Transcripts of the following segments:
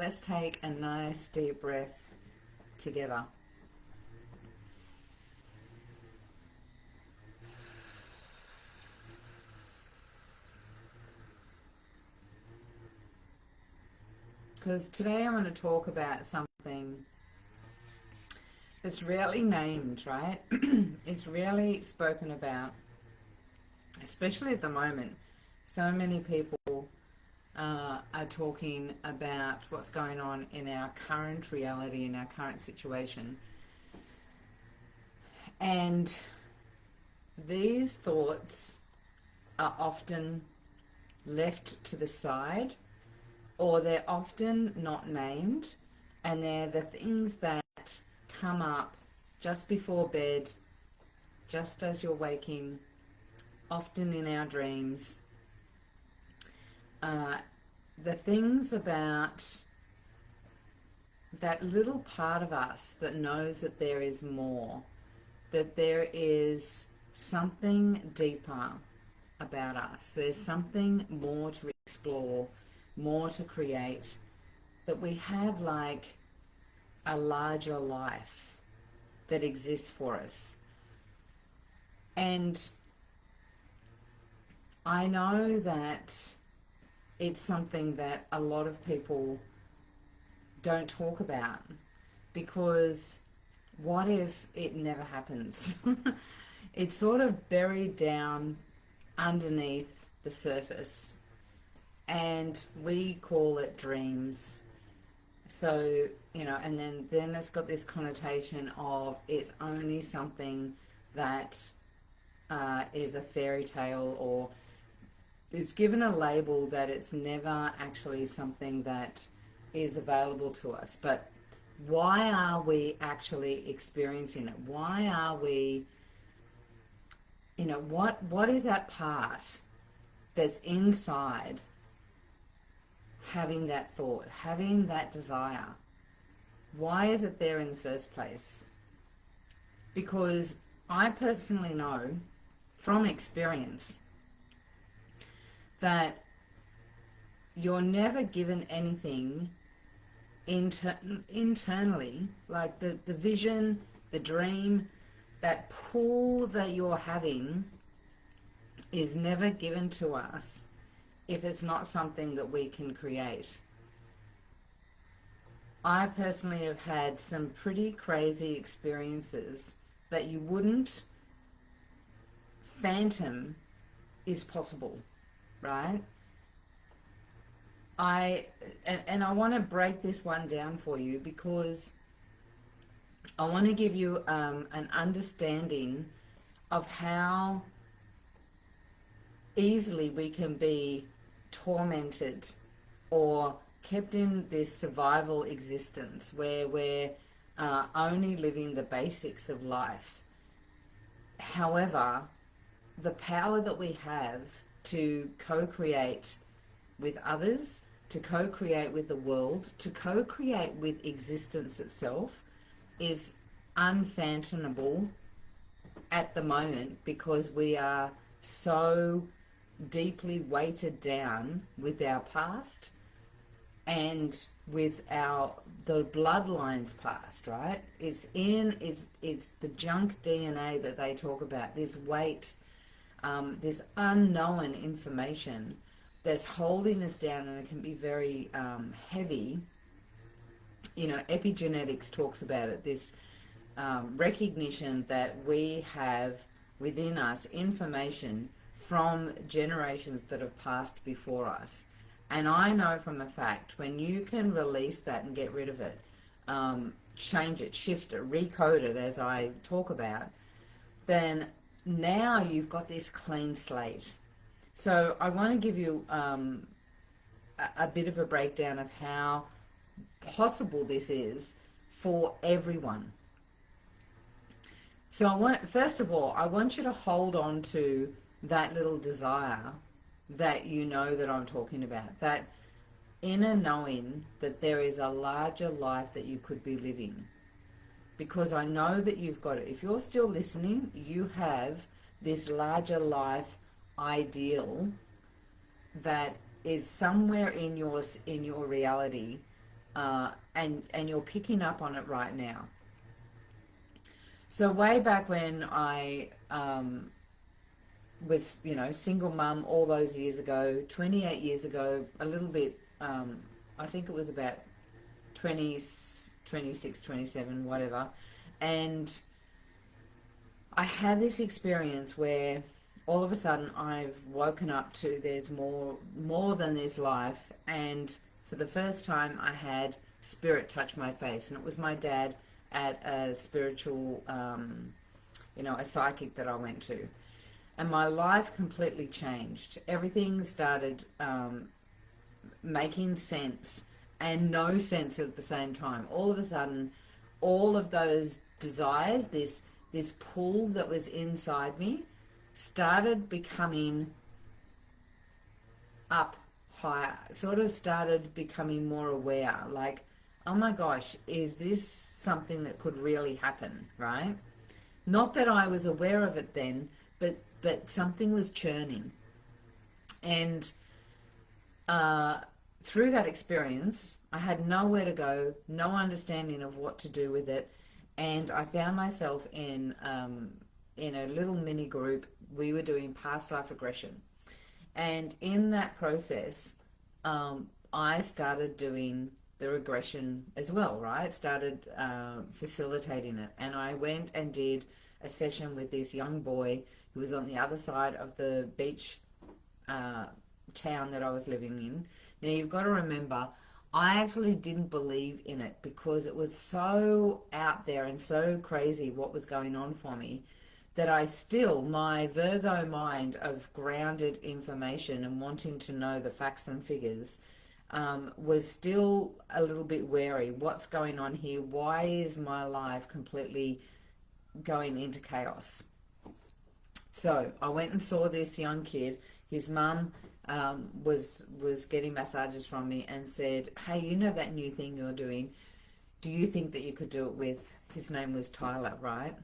let's take a nice deep breath together. Because today I want to talk about something that's rarely named, right? It's rarely spoken about, especially at the moment. So many people are talking about what's going on in our current reality, in our current situation. And these thoughts are often left to the side, or they're often not named, and they're the things that come up just before bed, just as you're waking, often in our dreams. The things about that little part of us that knows that there is more, that there is something deeper about us, there's something more to explore, more to create, that we have like a larger life that exists for us. And I know that it's something that a lot of people don't talk about, because what if it never happens? It's sort of buried down underneath the surface, and we call it dreams. So, and then it's got this connotation of it's only something that is a fairy tale, or it's given a label that it's never actually something that is available to us. But why are we actually experiencing it? Why are we, what is that part that's inside having that thought, having that desire? Why is it there in the first place? Because I personally know from experience that you're never given anything internally, like the vision, the dream, that pull that you're having is never given to us if it's not something that we can create. I personally have had some pretty crazy experiences that you wouldn't phantom is possible, right? I want to break this one down for you, because I want to give you an understanding of how easily we can be tormented or kept in this survival existence where we're only living the basics of life. However, the power that we have to co-create with others, to co-create with the world, to co-create with existence itself is unfathomable at the moment, because we are so deeply weighted down with our past and with the bloodlines past, right? It's the junk DNA that they talk about, this weight, this unknown information that's holding us down, and it can be very heavy. Epigenetics talks about it, this recognition that we have within us information from generations that have passed before us. And I know from a fact, when you can release that and get rid of it, change it, shift it, recode it, as I talk about, then now you've got this clean slate. So I want to give you a bit of a breakdown of how possible this is for everyone. So first of all, I want you to hold on to that little desire that you know that I'm talking about, that inner knowing that there is a larger life that you could be living. Because I know that you've got it. If you're still listening, you have this larger life ideal that is somewhere in your reality, and you're picking up on it right now. So way back when I was, single mum all those years ago, 28 years ago, a little bit, I think it was about 20, 26, 27, whatever. And I had this experience where all of a sudden I've woken up to there's more than this life. And for the first time I had spirit touch my face. And it was my dad at a spiritual, a psychic that I went to. And my life completely changed. Everything started making sense and no sense at the same time. All of a sudden, all of those desires, this pull that was inside me, started becoming up higher. Sort of started becoming more aware. Like, oh my gosh, is this something that could really happen, right? Not that I was aware of it then, but something was churning. And through that experience, I had nowhere to go, no understanding of what to do with it, and I found myself in a little mini group. We were doing past life regression, and in that process, I started doing the regression as well, right? Started facilitating it, and I went and did a session with this young boy who was on the other side of the beach town that I was living in. Now, you've got to remember, I actually didn't believe in it because it was so out there and so crazy what was going on for me that my Virgo mind of grounded information and wanting to know the facts and figures was still a little bit wary. What's going on here? Why is my life completely going into chaos? So I went and saw this young kid. His mum was getting massages from me and said, hey, you know that new thing you're doing? Do you think that you could do it with, his name was Tyler, right?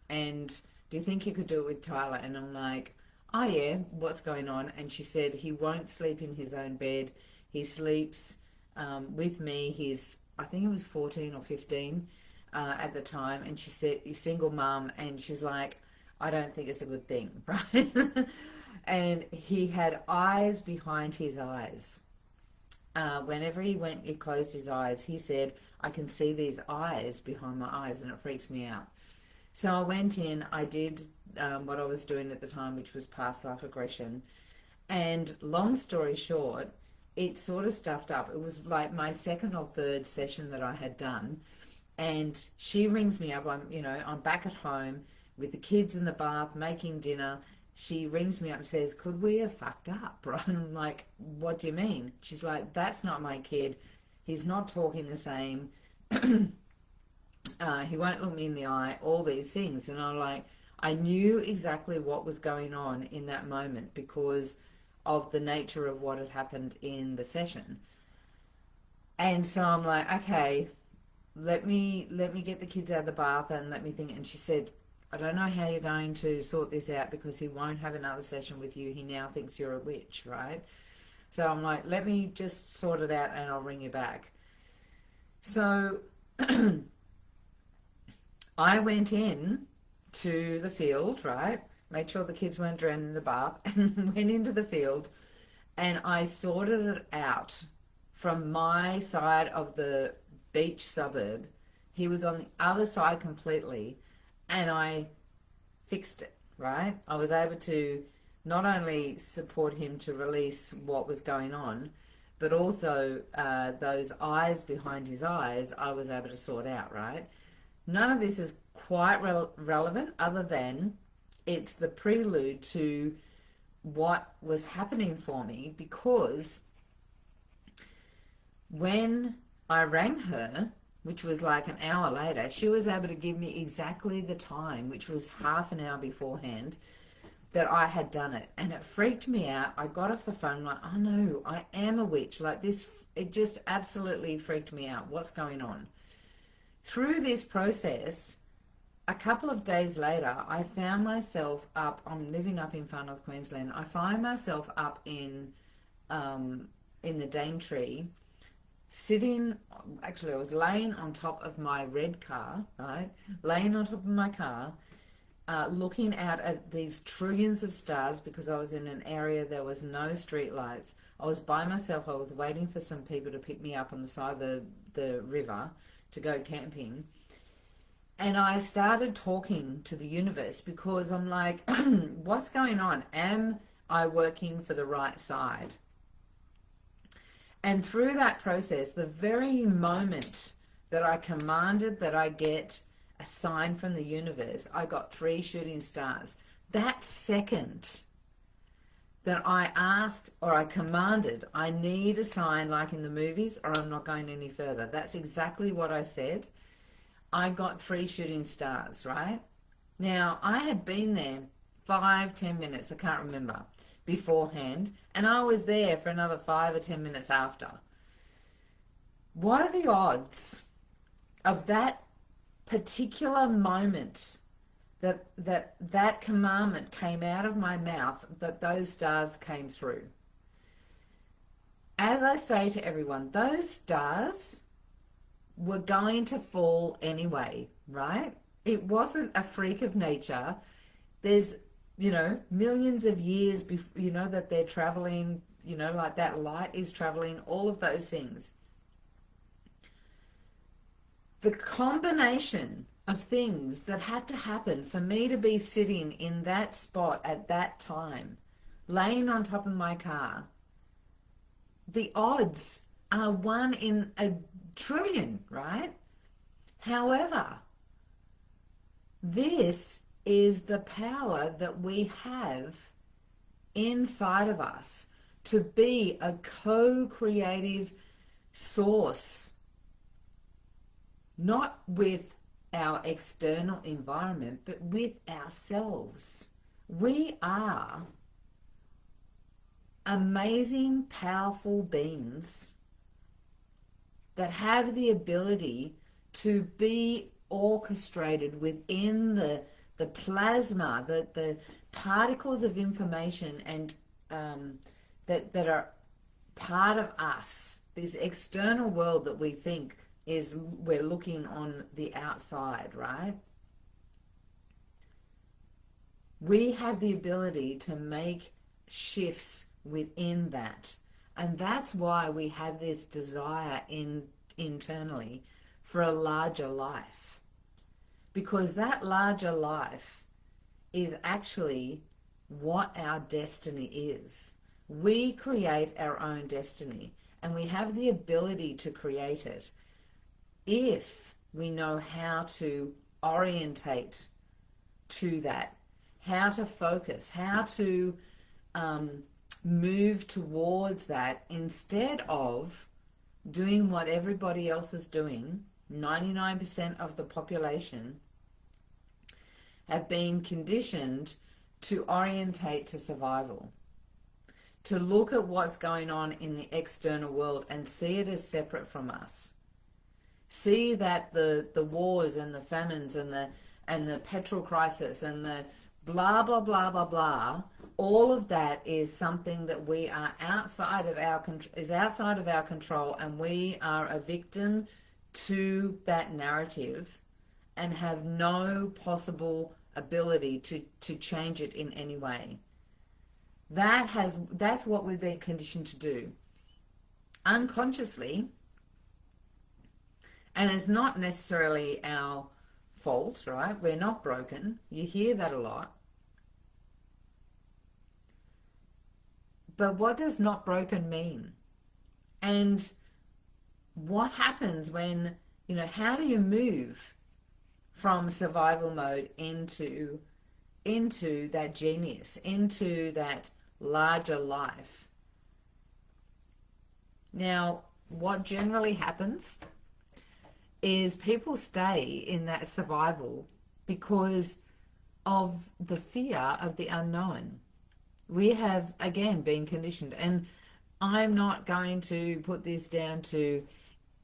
And do you think you could do it with Tyler? And I'm like, oh yeah, what's going on? And she said, he won't sleep in his own bed. He sleeps with me. I think he was 14 or 15 at the time. And she said, he's single mum. And she's like, I don't think it's a good thing, right? And he had eyes behind his eyes. Whenever he closed his eyes, he said, I can see these eyes behind my eyes, and it freaks me out. So I went in, I did what I was doing at the time, which was past life regression. And long story short, it sort of stuffed up. It was like my second or third session that I had done. And she rings me up. I'm back at home with the kids in the bath, making dinner. She rings me up and says, could we have fucked up? Right? And I'm like, what do you mean? She's like, that's not my kid. He's not talking the same. He won't look me in the eye, all these things. And I'm like, I knew exactly what was going on in that moment because of the nature of what had happened in the session. And so I'm like, okay, let me get the kids out of the bath and let me think. And she said, I don't know how you're going to sort this out because he won't have another session with you. He now thinks you're a witch, right? So I'm like, let me just sort it out and I'll ring you back. So I went in to the field, right? Made sure the kids weren't drowning in the bath and went into the field, and I sorted it out from my side of the beach suburb. He was on the other side completely, and I fixed it, right? I was able to not only support him to release what was going on, but also those eyes behind his eyes, I was able to sort out, right? None of this is quite relevant other than it's the prelude to what was happening for me, because when I rang her, which was like an hour later, she was able to give me exactly the time, which was half an hour beforehand, that I had done it. And it freaked me out. I got off the phone like, oh no, I am a witch. Like this, it just absolutely freaked me out. What's going on? Through this process, a couple of days later, I found myself up, I'm living up in far north Queensland, I find myself up in the Daintree, sitting, actually I was laying on top of my red car, right? Laying on top of my car, looking out at these trillions of stars, because I was in an area there was no street lights. I was by myself. I was waiting for some people to pick me up on the side of the river to go camping. And I started talking to the universe, because I'm like, what's going on? Am I working for the right side? And through that process, the very moment that I commanded that I get a sign from the universe, I got 3 shooting stars. That second that I asked, or I commanded, I need a sign like in the movies, or I'm not going any further. That's exactly what I said. I got 3 shooting stars, right? Now, I had been there 5-10 minutes, I can't remember, beforehand, and I was there for another 5 or 10 minutes after. What are the odds of that particular moment that commandment came out of my mouth, that those stars came through? As I say to everyone, those stars were going to fall anyway, right? It wasn't a freak of nature. There's, millions of years before, that they're traveling, like that light is traveling, all of those things. The combination of things that had to happen for me to be sitting in that spot at that time, laying on top of my car, the odds are 1 in a trillion, right? However, this is the power that we have inside of us to be a co-creative source, not with our external environment, but with ourselves. We are amazing, powerful beings that have the ability to be orchestrated within the plasma, the particles of information, and that are part of us, this external world that we think is we're looking on the outside, right? We have the ability to make shifts within that. And that's why we have this desire internally for a larger life. Because that larger life is actually what our destiny is. We create our own destiny, and we have the ability to create it if we know how to orientate to that, how to focus, how to move towards that, instead of doing what everybody else is doing. 99% of the population have been conditioned to orientate to survival, to look at what's going on in the external world and see it as separate from us. See that the wars and the famines and the petrol crisis and the blah, blah, blah, blah, blah, all of that is something that we are outside of our control, and we are a victim to that narrative and have no possible ability to change it in any way. That's what we've been conditioned to do unconsciously, and it's not necessarily our fault, right? We're not broken. You hear that a lot. But what does not broken mean? And what happens when, how do you move from survival mode into that genius, into that larger life? Now, what generally happens is people stay in that survival because of the fear of the unknown. We have, again, been conditioned. And I'm not going to put this down to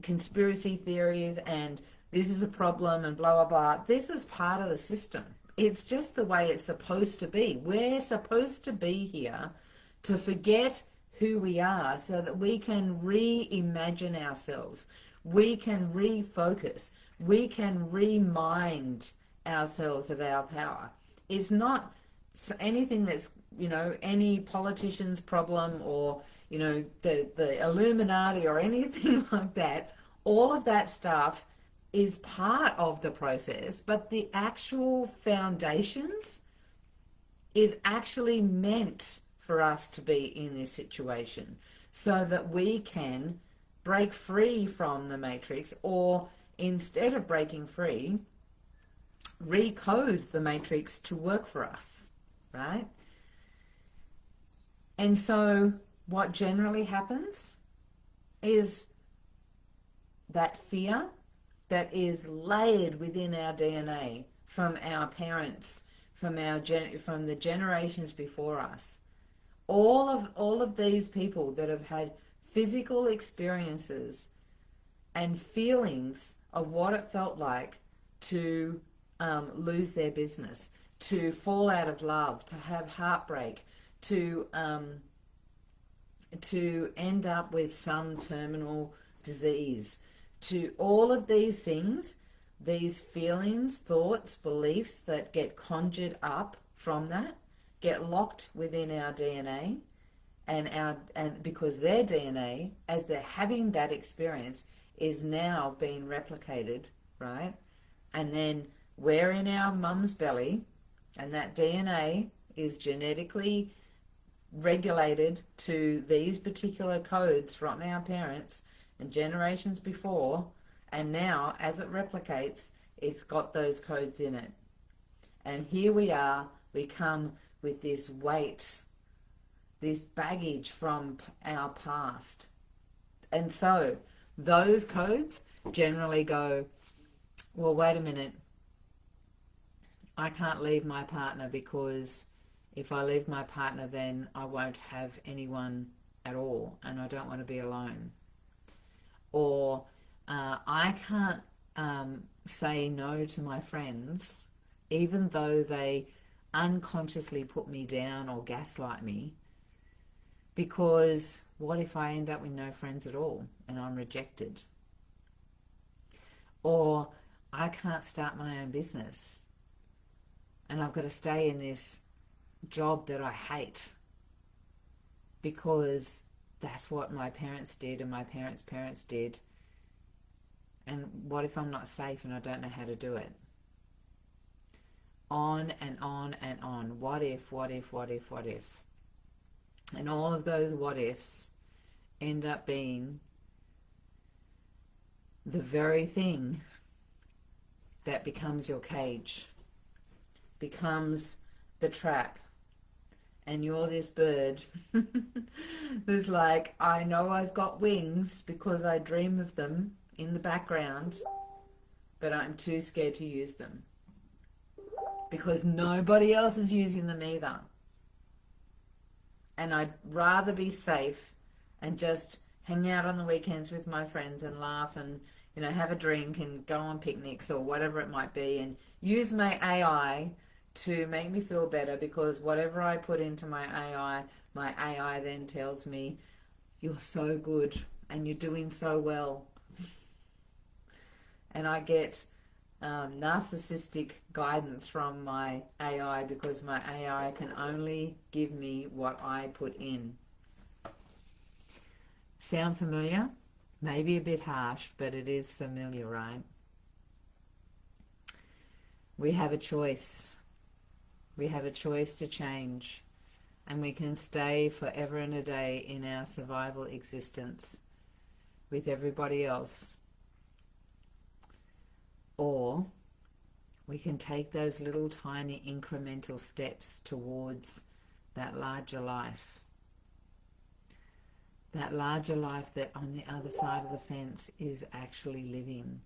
conspiracy theories and this is a problem and blah, blah, blah. This is part of the system. It's just the way it's supposed to be. We're supposed to be here to forget who we are so that we can reimagine ourselves. We can refocus. We can remind ourselves of our power. It's not anything that's, any politician's problem or, the Illuminati or anything like that. All of that stuff is part of the process, but the actual foundations is actually meant for us to be in this situation so that we can break free from the matrix, or instead of breaking free, recode the matrix to work for us, right? And so what generally happens is that fear that is layered within our DNA from our parents, from the generations before us. All of these people that have had physical experiences and feelings of what it felt like to lose their business, to fall out of love, to have heartbreak, to end up with some terminal disease, to all of these things, these feelings, thoughts, beliefs that get conjured up from that, get locked within our DNA, and because their DNA, as they're having that experience, is now being replicated, right? And then we're in our mum's belly, and that DNA is genetically regulated to these particular codes from our parents and generations before, and now as it replicates, it's got those codes in it. And here we are, we come with this weight, this baggage from our past. And so those codes generally go, well, wait a minute, I can't leave my partner because if I leave my partner, then I won't have anyone at all, and I don't want to be alone. Or I can't say no to my friends, even though they unconsciously put me down or gaslight me, because what if I end up with no friends at all and I'm rejected? Or I can't start my own business and I've got to stay in this job that I hate because that's what my parents did and my parents' parents did. And what if I'm not safe and I don't know how to do it? On and on and on. What if, what if, what if, what if? And all of those what ifs end up being the very thing that becomes your cage, becomes the trap. And you're this bird who's like, I know I've got wings because I dream of them in the background, but I'm too scared to use them because nobody else is using them either. And I'd rather be safe and just hang out on the weekends with my friends and laugh and, have a drink and go on picnics or whatever it might be, and use my AI to make me feel better, because whatever I put into my AI then tells me, you're so good and you're doing so well. And I get narcissistic guidance from my AI because my AI can only give me what I put in. Sound familiar? Maybe a bit harsh, but it is familiar, right? We have a choice. We have a choice to change, and we can stay forever and a day in our survival existence with everybody else. Or we can take those little tiny incremental steps towards that larger life. That larger life that on the other side of the fence is actually living,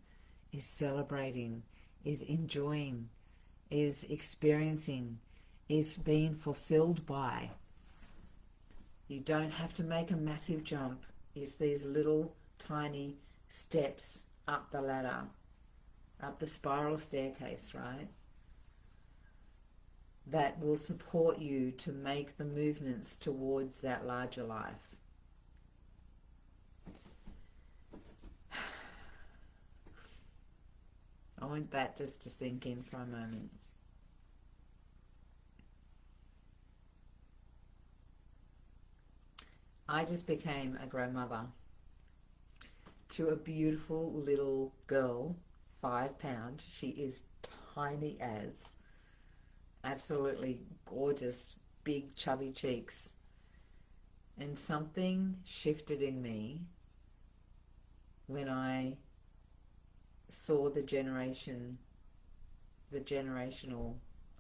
is celebrating, is enjoying, is experiencing, is being fulfilled by. You don't have to make a massive jump. It's these little tiny steps up the ladder, up the spiral staircase, right? That will support you to make the movements towards that larger life. I want that just to sink in for a moment. I just became a grandmother to a beautiful little girl, 5 pound. She is tiny as, absolutely gorgeous, big chubby cheeks. And something shifted in me when I saw the generational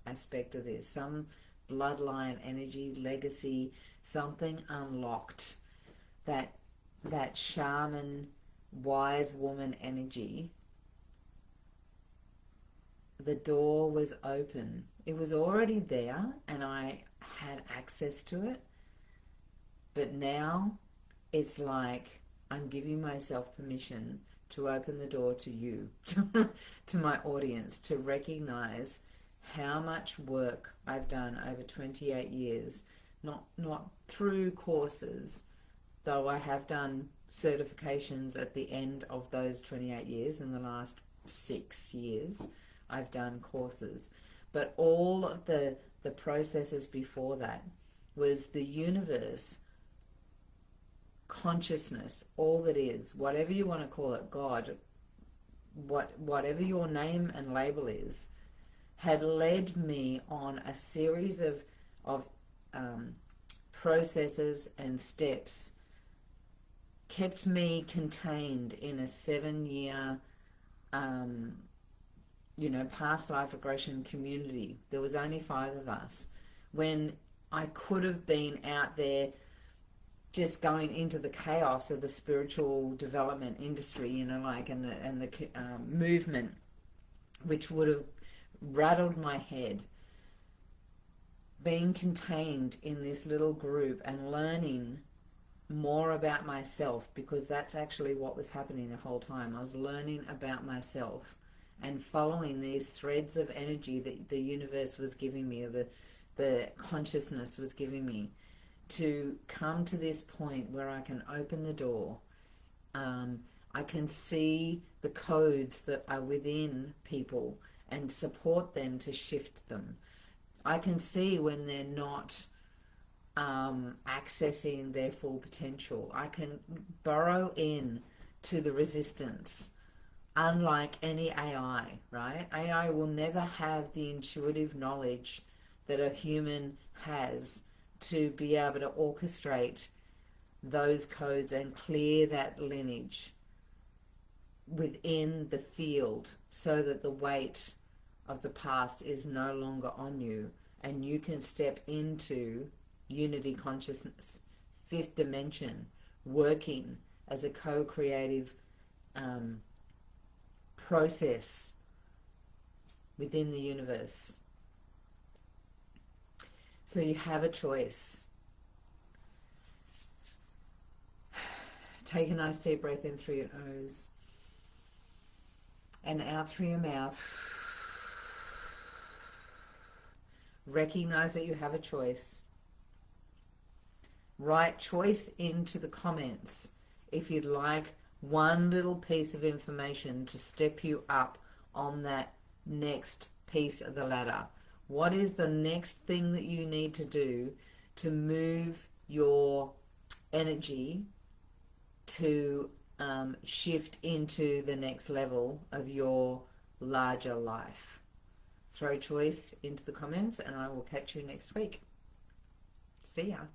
aspect of this. Some bloodline energy, legacy, something unlocked. That shaman, wise woman energy. The door was open. It was already there and I had access to it. But now it's like I'm giving myself permission to open the door to you, to my audience, to recognize how much work I've done over 28 years, not through courses, though I have done certifications at the end of those 28 years. In the last 6 years, I've done courses. But all of the processes before that was the universe, consciousness, all that is, whatever you want to call it, God, whatever your name and label is, had led me on a series of processes and steps, kept me contained in a 7-year past life regression community. There was only 5 of us, when I could have been out there just going into the chaos of the spiritual development industry, and the movement, which would have rattled my head. Being contained in this little group and learning more about myself, because that's actually what was happening the whole time. I was learning about myself and following these threads of energy that the universe was giving me, or the consciousness was giving me, to come to this point where I can open the door. I can see the codes that are within people and support them to shift them. I can see when they're not accessing their full potential. I can burrow in to the resistance. Unlike any AI, right? AI will never have the intuitive knowledge that a human has to be able to orchestrate those codes and clear that lineage within the field, so that the weight of the past is no longer on you and you can step into unity consciousness, 5th dimension, working as a co-creative process within the universe. So you have a choice. Take a nice deep breath in through your nose and out through your mouth. Recognize that you have a choice. Write choice into the comments if you'd like one little piece of information to step you up on that next piece of the ladder. What is the next thing that you need to do to move your energy to shift into the next level of your larger life? Throw choice into the comments and I will catch you next week. See ya.